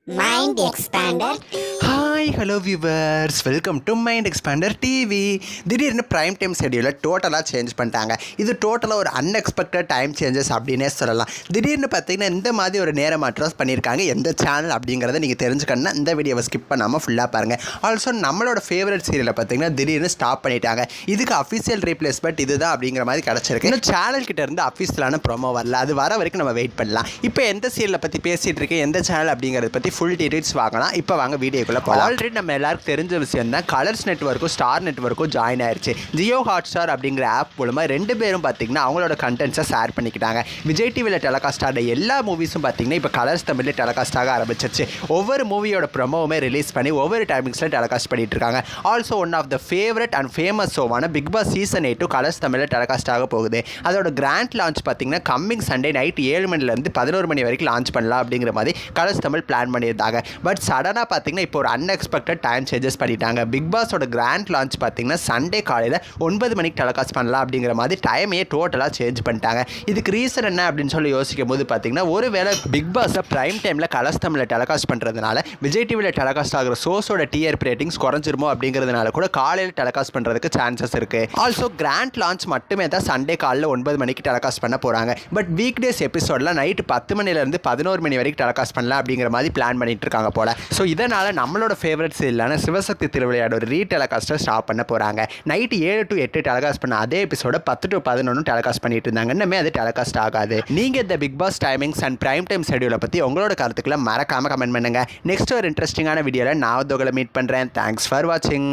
Mind Expander. Hi hello viewers, welcome to mind expander TV. திடீர்னு prime time ஷெடியூலை டோட்டலாக change பண்ணிட்டாங்க. இது டோட்டலாக ஒரு அன்எக்ஸ்பெக்டட் டைம் சேஞ்சஸ் அப்படின்னே சொல்லலாம். திடீர்னு பார்த்தீங்கன்னா இந்த மாதிரி ஒரு நேரம் மாற்றம் பண்ணியிருக்காங்க. எந்த சேனல் அப்படிங்கிறத நீங்கள் தெரிஞ்சுக்கணுன்னா இந்த வீடியோவை ஸ்கிப் பண்ணாமல் ஃபுல்லாக பாருங்கள். ஆல்சோ நம்மளோட ஃபேவரட் சீரியலை பார்த்தீங்கன்னா திடீர்னு ஸ்டாப் பண்ணிட்டாங்க. இதுக்கு அஃபிஷியல் ரீப்ளேஸ்மெண்ட் இதுதான் அப்படிங்கிற மாதிரி கிடச்சிருக்கு. இன்னும் சேனல் கிட்ட இருந்து அஃபிஷியலான ப்ரோமோ வரல. அது வர வரைக்கும் நம்ம வெயிட் பண்ணலாம். இப்போ எந்த சீரியலை பற்றி பேசிகிட்டு இருக்கேன், எந்த சேனல் அப்படிங்கிறத பற்றி ஃபுல் டீட்டெயில்ஸ் வாங்கலாம். இப்போ வாங்க வீடியோக்குள்ள. ஆல்ரெடி நம்ம எல்லாருக்கும் தெரிஞ்ச விஷயம் தான், கலர்ஸ் நெட்வொர்க்கும் ஸ்டார் நெட்வொர்க்கும் ஜாயின் ஆயிடுச்சு. ஜியோ ஹாட்ஸ்டார் அப்படிங்கிற ஆப் மூலமாக ரெண்டு பேரும் பார்த்தீங்கன்னா அவங்களோட கண்டென்ட்ஸை ஷேர் பண்ணிக்கிட்டாங்க. விஜய் டிவியில் டெலகாஸ்ட் ஆகிற எல்லா மூவிஸும் பார்த்தீங்கன்னா இப்போ கலர்ஸ் தமிழில் டெலகாஸ்ட் ஆக ஆரம்பிச்சிருச்சு. ஒவ்வொரு மூவியோட ப்ரொமோவுமே ரிலீஸ் பண்ணி ஒவ்வொரு டைமிங்ஸில் டெலகாஸ்ட் பண்ணிட்டு இருக்காங்க. Also one of the favourite and famous ஷோவான பிக் பாஸ் சீசன் 8 கலர்ஸ் தமிழில் டெலகாஸ்ட் ஆக போகுது. அதோட கிராண்ட் லான்ச் பார்த்தீங்கன்னா கம்மிங் சண்டே நைட் 7 மணிலேருந்து 11 மணி வரைக்கும் லான்ச் பண்ணலாம் அப்படிங்கிற மாதிரி கலர்ஸ் தமிழ் பிளான் பண்ணியிருந்தாங்க. பட் சடனாக பார்த்தீங்கன்னா இப்போ ஒரு அன்எக்ஸ்பெக்டட் டைம் சேஞ்சஸ் பண்ணிட்டாங்க. பிக் பாஸோட கிராண்ட் லான்ச் பார்த்தீங்கன்னா சண்டே காலையில் 9 மணிக்கு டெலகாஸ்ட் பண்ணலாம் அப்படிங்கிற மாதிரி டைமையே டோட்டலாக சேஞ்ச் பண்ணிட்டாங்க. இதுக்கு ரீசன் என்ன அப்படின்னு சொல்லி யோசிக்கும் போது பார்த்தீங்கன்னா, ஒருவேளை பிக் பாஸை ப்ரைம் டைமில் கலர்ஸ் தமிழில் டெலகாஸ்ட் பண்ணுறதுனால விஜய் டிவியில் டெலகாஸ்ட் ஆகிற ஷோஸோட டிஆர்பி ரேட்டிங்ஸ் குறைஞ்சிருமோ அப்படிங்கிறதுனால கூட காலையில் டெலகாஸ்ட் பண்ணுறதுக்கு சான்சஸ் இருக்குது. ஆல்சோ கிராண்ட் லான்ச் மட்டுமே தான் சண்டே காலையில் 9 மணிக்கு டெலகாஸ்ட் பண்ண போகிறாங்க. பட் வீக் டேஸ் எபிசோடில் நைட்டு 10 மணிலேருந்து 11 மணி வரைக்கும் டெலகாஸ்ட் பண்ணலாம் அப்படிங்கிற மாதிரி பிளான் பண்ணிட்டு இருக்காங்க போல. ஸோ இதனால் நம்மளோட ஃபேவரட் சீரியலான சிவசக்தி திருவிளையாடோட ரீடெலகாஸ்ட்டை ஸ்டாப் பண்ண போகிறாங்க. நைட்டு 7 to 8 டெலகாஸ்ட் பண்ண அதே எபிசோட 10 to 11 டெலகாஸ்ட் பண்ணிட்டு இருந்தாங்க. இன்னுமே அது டெலகாஸ்ட் ஆகாது. நீங்கள் இந்த Bigg Boss timings and prime time ஷெடியூலை பற்றி உங்களோட கருத்துக்களை மறக்காமல் கமெண்ட் பண்ணுங்கள். நெக்ஸ்ட் ஒரு இன்ட்ரெஸ்டிங்கான வீடியோவில் நான் உங்களை மீட் பண்ணுறேன். தேங்க்ஸ் ஃபார் வாட்சிங்.